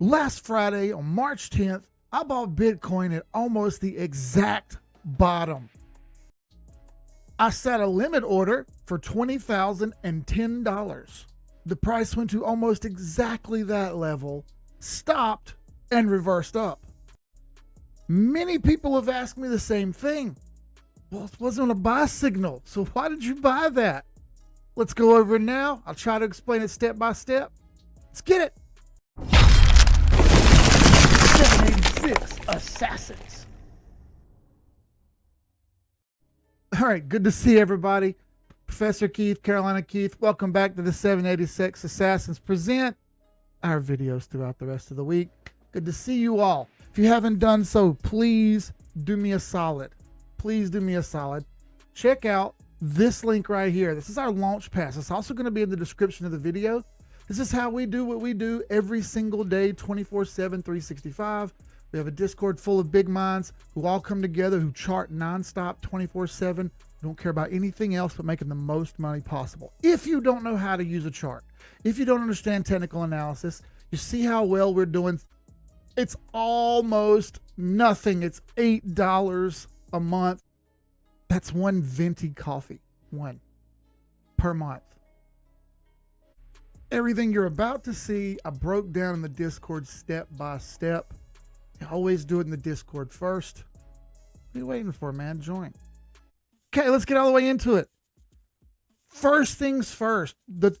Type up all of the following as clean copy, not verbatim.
Last Friday on March 10th, I bought Bitcoin at almost the exact bottom. I set a limit order for $20,010. The price went to almost exactly that level, stopped, and reversed up. Many people have asked me the same thing. Well, it wasn't a buy signal, so why did you buy that? Let's go over it now. I'll try to explain it step by step. Let's get it. 786 Assassins. All right, good to see everybody. Professor Keith, Carolina Keith, welcome back to the 786 Assassins present our videos throughout the rest of the week. Good to see you all. If you haven't done so, please do me a solid. Please do me a solid. Check out this link right here. This is our launch pass. It's also going to be in the description of the video. This is how we do what we do every single day, 24/7, 365. We have a Discord full of big minds who all come together, who chart nonstop, 24/7. We don't care about anything else but making the most money possible. If you don't know how to use a chart, if you don't understand technical analysis, you see how well we're doing. It's almost nothing. It's $8 a month. That's one venti coffee, one per month. Everything you're about to see, I broke down in the Discord step by step. I always do it in the Discord first. What are you waiting for, man? Join. Okay, let's get all the way into it. First things first. The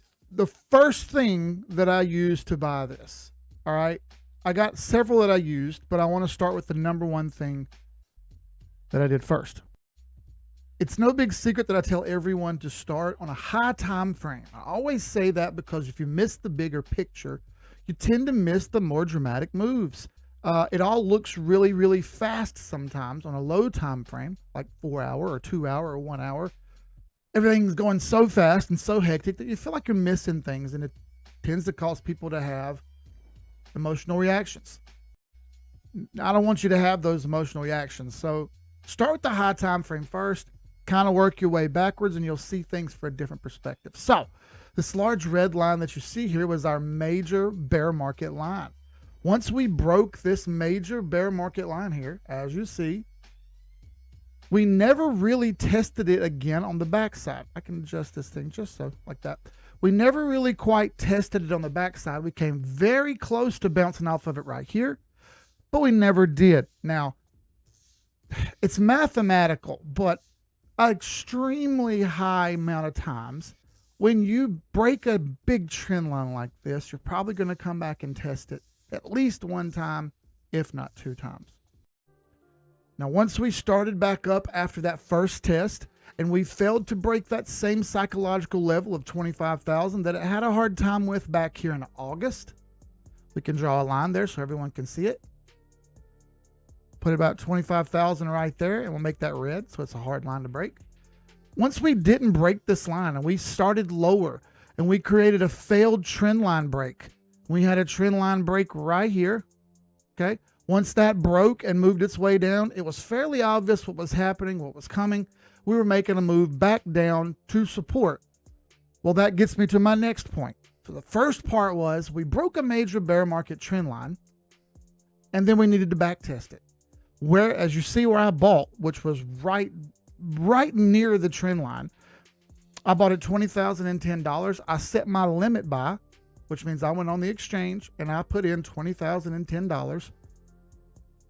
first thing that I used to buy this, all right? I got several that I used, but I want to start with the number one thing that I did first. It's no big secret that I tell everyone to start on a high time frame. I always say that because if you miss the bigger picture, you tend to miss the more dramatic moves. It all looks really, really fast sometimes on a low time frame, like 4 hour or 2 hour or 1 hour. Everything's going so fast and so hectic that you feel like you're missing things, and it tends to cause people to have emotional reactions. I don't want you to have those emotional reactions. So start with the high time frame first, kind of work your way backwards, and you'll see things for a different perspective. So this large red line that you see here was our major bear market line. Once we broke this major bear market line here, as you see, we never really tested it again on the backside. I can adjust this thing just so, like that. We never really quite tested it on the backside. We came very close to bouncing off of it right here, but we never did. Now, it's mathematical, but an extremely high amount of times, when you break a big trend line like this, you're probably going to come back and test it at least one time, if not two times. Now, once we started back up after that first test, and we failed to break that same psychological level of 25,000 that it had a hard time with back here in August, we can draw a line there so everyone can see it. Put about 25,000 right there, and we'll make that red, so it's a hard line to break. Once we didn't break this line, and we started lower, and we created a failed trend line break. We had a trend line break right here, okay? Once that broke and moved its way down, it was fairly obvious what was happening, what was coming. We were making a move back down to support. Well, that gets me to my next point. So the first part was we broke a major bear market trend line, and then we needed to back test it. Where, as you see where I bought, which was right near the trend line, I bought at $20,010. I set my limit buy, which means I went on the exchange and I put in $20,010.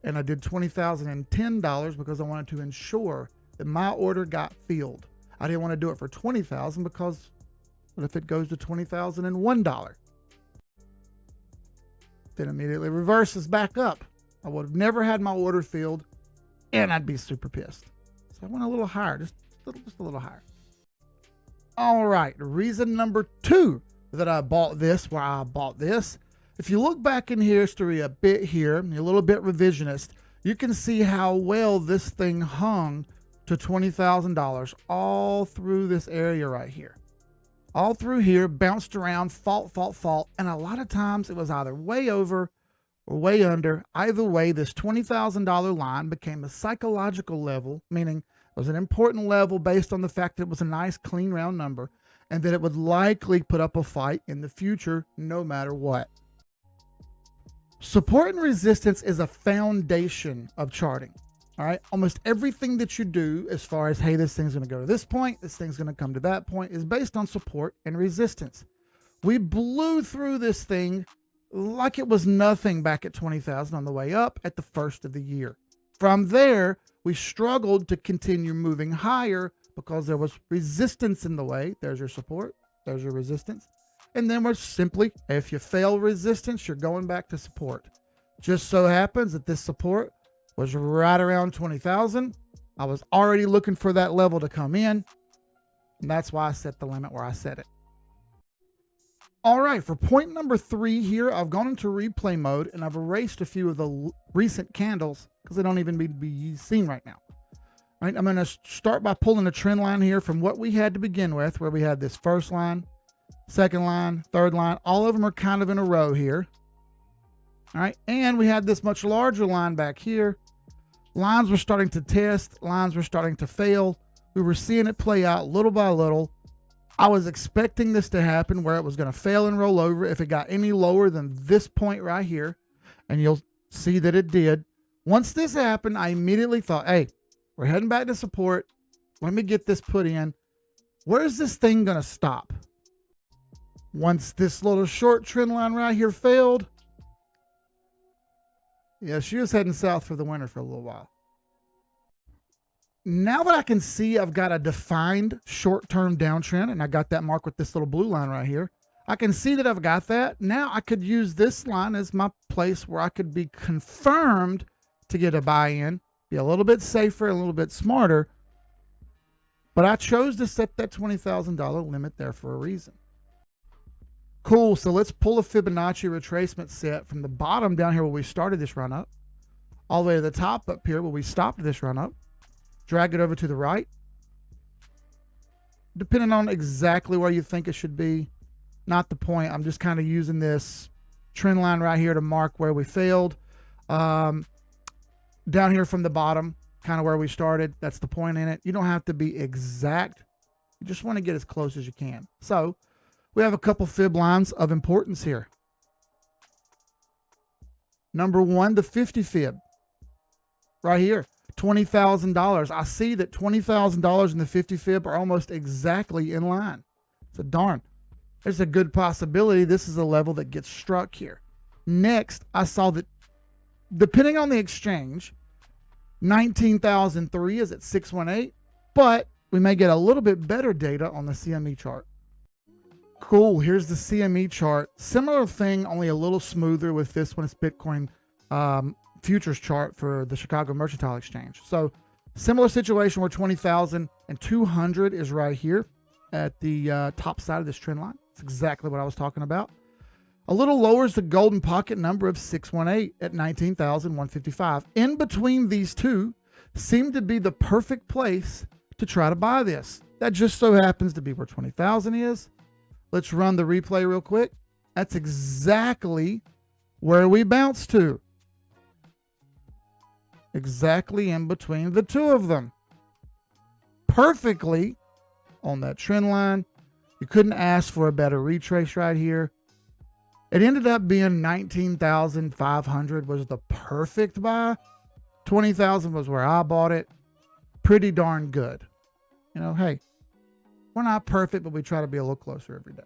And I did $20,010 because I wanted to ensure that my order got filled. I didn't want to do it for $20,000 because what if it goes to $20,001? Then immediately reverses back up. I would have never had my order filled, and I'd be super pissed. So I went a little higher, just a little higher. All right, reason number two that I bought this, if you look back in history a bit here, a little bit revisionist, you can see how well this thing hung to $20,000 all through this area right here. All through here, bounced around, fought, and a lot of times it was either way over or way under. Either way, this $20,000 line became a psychological level, meaning it was an important level based on the fact that it was a nice, clean, round number, and that it would likely put up a fight in the future no matter what. Support and resistance is a foundation of charting. All right. Almost everything that you do as far as, hey, this thing's going to go to this point, this thing's going to come to that point, is based on support and resistance. We blew through this thing like it was nothing back at 20,000 on the way up at the first of the year. From there, we struggled to continue moving higher because there was resistance in the way. There's your support, there's your resistance. And then we're simply, if you fail resistance, you're going back to support. Just so happens that this support was right around 20,000. I was already looking for that level to come in. And that's why I set the limit where I set it. All right, for point number 3 here, I've gone into replay mode and I've erased a few of the recent candles because they don't even need to be seen right now. All right, I'm going to start by pulling a trend line here from what we had to begin with, where we had this first line, second line, third line. All of them are kind of in a row here. All right, and we had this much larger line back here. Lines were starting to test, lines were starting to fail. We were seeing it play out little by little. I was expecting this to happen where it was going to fail and roll over if it got any lower than this point right here. And you'll see that it did. Once this happened, I immediately thought, hey, we're heading back to support. Let me get this put in. Where's this thing going to stop? Once this little short trend line right here failed, yeah, she was heading south for the winter for a little while. Now that I can see I've got a defined short-term downtrend, and I got that mark with this little blue line right here, I can see that I've got that. Now I could use this line as my place where I could be confirmed to get a buy-in, be a little bit safer, a little bit smarter. But I chose to set that $20,000 limit there for a reason. Cool, so let's pull a Fibonacci retracement set from the bottom down here where we started this run up, all the way to the top up here where we stopped this run up. Drag it over to the right. Depending on exactly where you think it should be, not the point. I'm just kind of using this trend line right here to mark where we failed. Down here from the bottom, kind of where we started, that's the point in it. You don't have to be exact. You just want to get as close as you can. So we have a couple fib lines of importance here. Number 1, the 50 fib right here. $20,000. I see that $20,000 in the 50 fib are almost exactly in line. So darn, there's a good possibility this is a level that gets struck here. Next, I saw that depending on the exchange, 19,003 is at 618, but we may get a little bit better data on the CME chart. Cool, here's the CME chart. Similar thing, only a little smoother with this one. It's Bitcoin futures chart for the Chicago Mercantile Exchange. So similar situation where 20,200 is right here at the top side of this trend line. That's exactly what I was talking about. A little lower is the golden pocket number of 618 at 19,155. In between these two seem to be the perfect place to try to buy this. That just so happens to be where 20,000 is. Let's run the replay real quick. That's exactly where we bounced to. Exactly in between the two of them. Perfectly on that trend line. You couldn't ask for a better retrace right here. It ended up being 19,500 was the perfect buy. 20,000 was where I bought it. Pretty darn good. You know, hey, we're not perfect, but we try to be a little closer every day.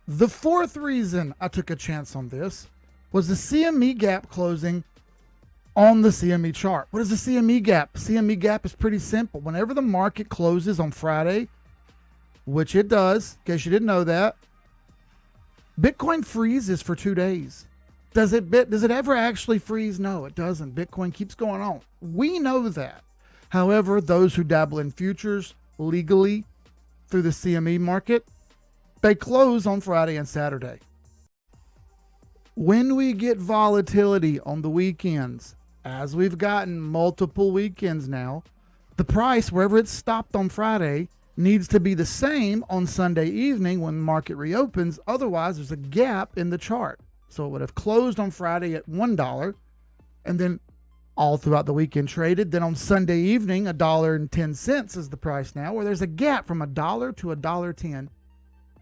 The fourth reason I took a chance on this was the CME gap closing on the CME chart. What is the CME gap? CME gap is pretty simple. Whenever the market closes on Friday, which it does, in case you didn't know that, Bitcoin freezes for 2 days. Does it ever actually freeze? No, it doesn't. Bitcoin keeps going on. We know that. However, those who dabble in futures legally through the CME market, they close on Friday and Saturday. When we get volatility on the weekends, as we've gotten multiple weekends now, the price, wherever it stopped on Friday, needs to be the same on Sunday evening when the market reopens. Otherwise, there's a gap in the chart. So it would have closed on Friday at $1 and then all throughout the weekend traded. Then on Sunday evening, $1.10 is the price now, where there's a gap from $1 to $1.10.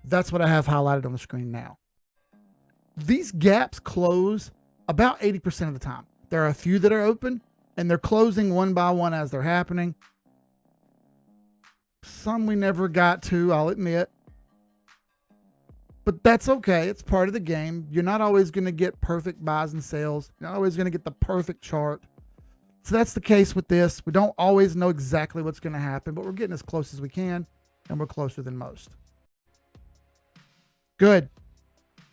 That's what I have highlighted on the screen now. these gaps close about 80% of the time. There are a few that are open and they're closing one by one as they're happening. Some we never got to, I'll admit. But that's okay. It's part of the game. You're not always going to get perfect buys and sales. You're not always going to get the perfect chart. So that's the case with this. We don't always know exactly what's going to happen, but we're getting as close as we can, and we're closer than most. Good.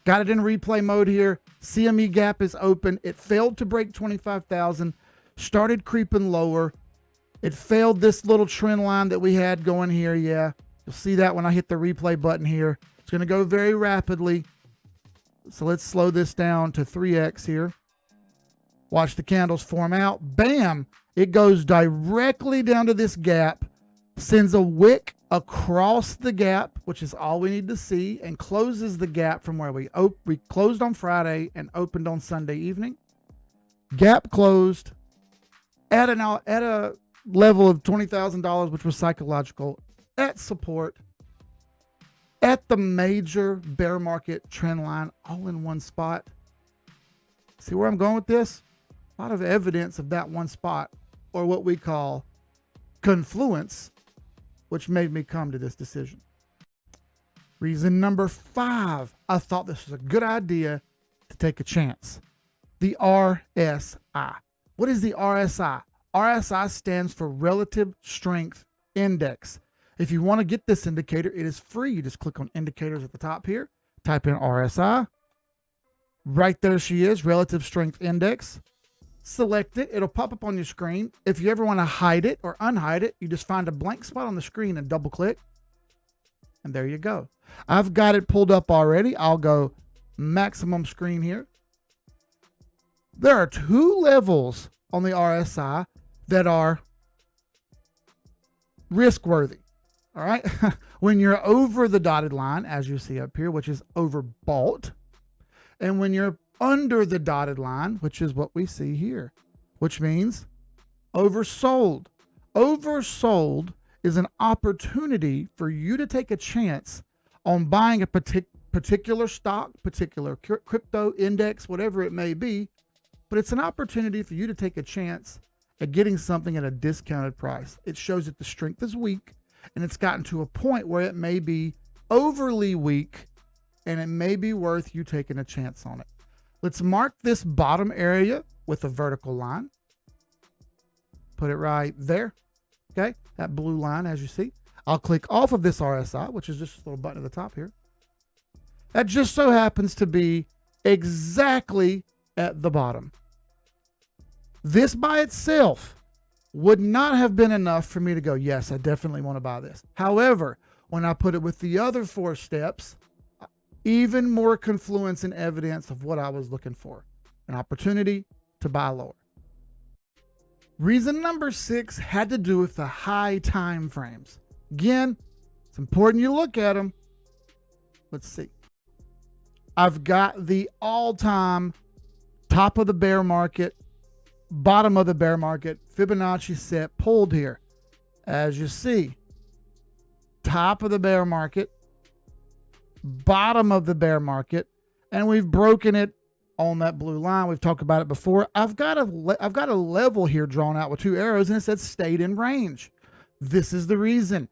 Got it in replay mode here. CME gap is open. It failed to break 25,000, started creeping lower. It failed this little trend line that we had going here. Yeah, you'll see that when I hit the replay button here. It's going to go very rapidly. So let's slow this down to 3x here. Watch the candles form out. Bam! It goes directly down to this gap, sends a wick across the gap, which is all we need to see, and closes the gap from where we closed on Friday and opened on Sunday evening. Gap closed at a level of $20,000, which was psychological, at support, at the major bear market trend line, all in one spot. See where I'm going with this? A lot of evidence of that one spot, or what we call confluence, which made me come to this decision. Reason number 5, I thought this was a good idea to take a chance. The RSI. What is the RSI? RSI stands for Relative Strength Index. If you want to get this indicator, it is free. You just click on indicators at the top here, type in RSI. Right there she is, Relative Strength Index. Select it. It'll pop up on your screen. If you ever want to hide it or unhide it, you just find a blank spot on the screen and double click. And there you go. I've got it pulled up already. I'll go maximum screen here. There are 2 levels on the RSI that are risk worthy. All right. When you're over the dotted line, as you see up here, which is overbought, and when you're under the dotted line, which is what we see here, which means oversold. Oversold is an opportunity for you to take a chance on buying a particular stock, particular crypto index, whatever it may be, but it's an opportunity for you to take a chance at getting something at a discounted price. It shows that the strength is weak, and it's gotten to a point where it may be overly weak, and it may be worth you taking a chance on it. Let's mark this bottom area with a vertical line. Put it right there. Okay, that blue line, as you see. I'll click off of this RSI, which is just a little button at the top here. That just so happens to be exactly at the bottom. This by itself would not have been enough for me to go, yes, I definitely want to buy this. However, when I put it with the other 4 steps, even more confluence and evidence of what I was looking for. An opportunity to buy lower. Reason number 6 had to do with the high time frames. Again, it's important you look at them. Let's see. I've got the all-time top of the bear market, bottom of the bear market, Fibonacci set pulled here. As you see, top of the bear market, bottom of the bear market, and we've broken it on that blue line. We've talked about it before. I've got a level here drawn out with 2 arrows, and it says stayed in range. This is the reason.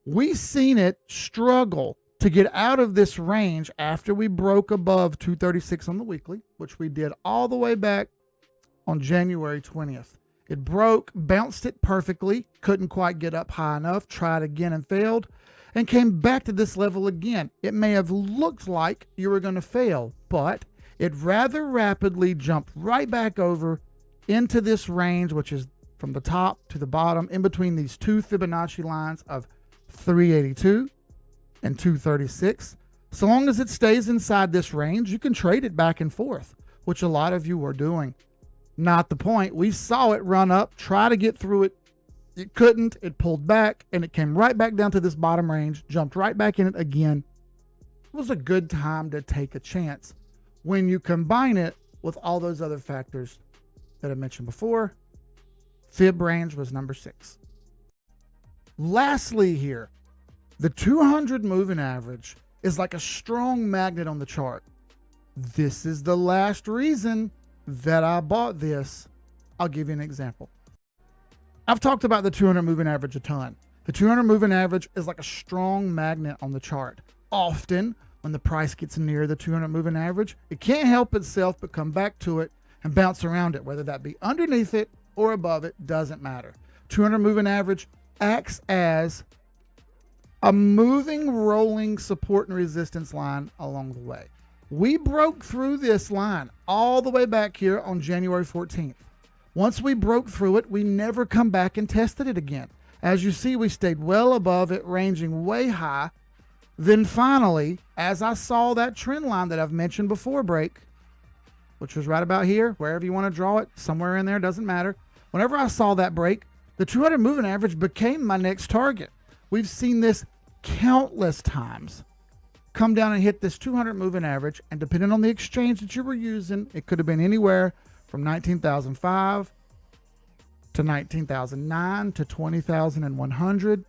We've seen it struggle to get out of this range after we broke above 236 on the weekly, which we did all the way back on January 20th. It broke, bounced it perfectly, couldn't quite get up high enough, tried again and failed, and came back to this level again. It may have looked like you were going to fail, but it rather rapidly jumped right back over into this range, which is from the top to the bottom, in between these 2 Fibonacci lines of 382 and 236. So long as it stays inside this range, you can trade it back and forth, which a lot of you are doing. Not the point. We saw it run up, try to get through it. It couldn't. It pulled back, and it came right back down to this bottom range, jumped right back in it again. It was a good time to take a chance when you combine it with all those other factors that I mentioned before. Fib range was number 6. Lastly here, the 200 moving average is like a strong magnet on the chart. This is the last reason that I bought this. I'll give you an example. I've talked about the 200 moving average a ton. The 200 moving average is like a strong magnet on the chart. Often, when the price gets near the 200 moving average, it can't help itself but come back to it and bounce around it, whether that be underneath it or above it, doesn't matter. 200 moving average acts as a moving, rolling support and resistance line along the way. We broke through this line all the way back here on January 14th. Once we broke through it, we never come back and tested it again. As you see, we stayed well above it, ranging way high. Then finally, as I saw that trend line that I've mentioned before break, which was right about here, wherever you want to draw it, somewhere in there, doesn't matter. Whenever I saw that break, the 200 moving average became my next target. We've seen this countless times. Come down and hit this 200 moving average, and depending on the exchange that you were using, it could have been anywhere from 19,005 to 19,009 to 20,100.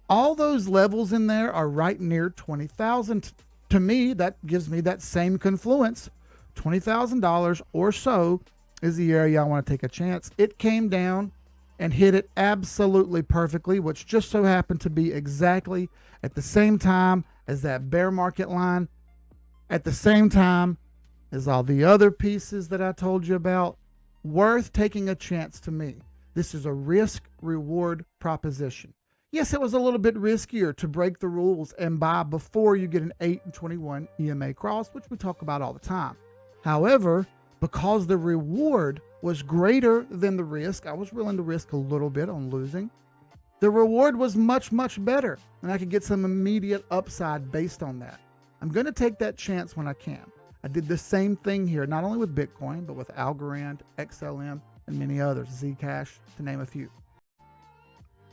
All those levels in there are right near 20,000. To me, that gives me that same confluence. $20,000 or so is the area I want to take a chance. It came down and hit it absolutely perfectly, which just so happened to be exactly at the same time as that bear market line, at the same time as all the other pieces that I told you about. Worth taking a chance to me. This is a risk-reward proposition. Yes, it was a little bit riskier to break the rules and buy before you get an 8 and 21 EMA cross, which we talk about all the time. However, because the reward was greater than the risk, I was willing to risk a little bit on losing. The reward was much, much better, and I could get some immediate upside based on that. I'm going to take that chance when I can. I did the same thing here, not only with Bitcoin, but with Algorand, XLM, and many others, Zcash, to name a few.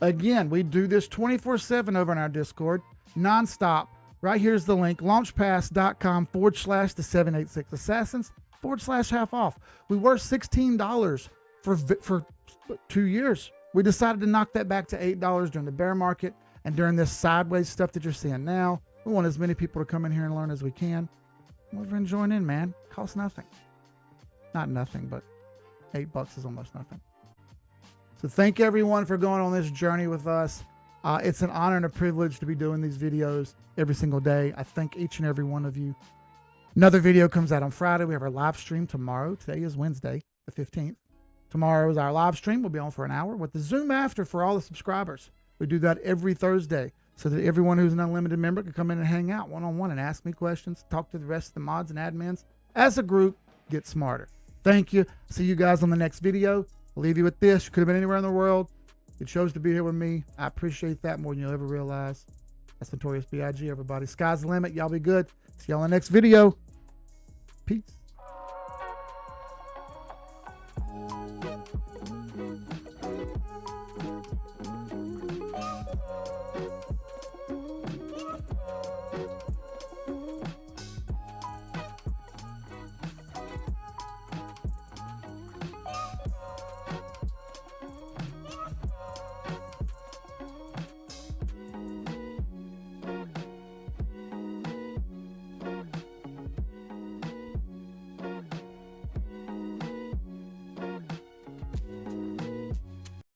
Again, we do this 24/7 over in our Discord, nonstop. Right here's the link, launchpass.com/the 786 assassins /half off. We were $16 for 2 years. We decided to knock that back to $8 during the bear market, and during this sideways stuff that you're seeing now, we want as many people to come in here and learn as we can. Over and join in, man. Costs nothing. Not nothing, but $8 is almost nothing. So thank everyone for going on this journey with us. It's an honor and a privilege to be doing these videos every single day. I thank each and every one of you. Another video comes out on Friday. We have our live stream tomorrow. Today is Wednesday, the 15th. Tomorrow is our live stream. We'll be on for an hour with the Zoom after for all the subscribers. We do that every Thursday so that everyone who's an unlimited member can come in and hang out one-on-one and ask me questions, talk to the rest of the mods and admins. As a group, get smarter. Thank you. See you guys on the next video. I'll leave you with this. You could have been anywhere in the world. You chose to be here with me. I appreciate that more than you'll ever realize. That's Notorious B.I.G. everybody. Sky's the limit. Y'all be good. See y'all in the next video. Peace.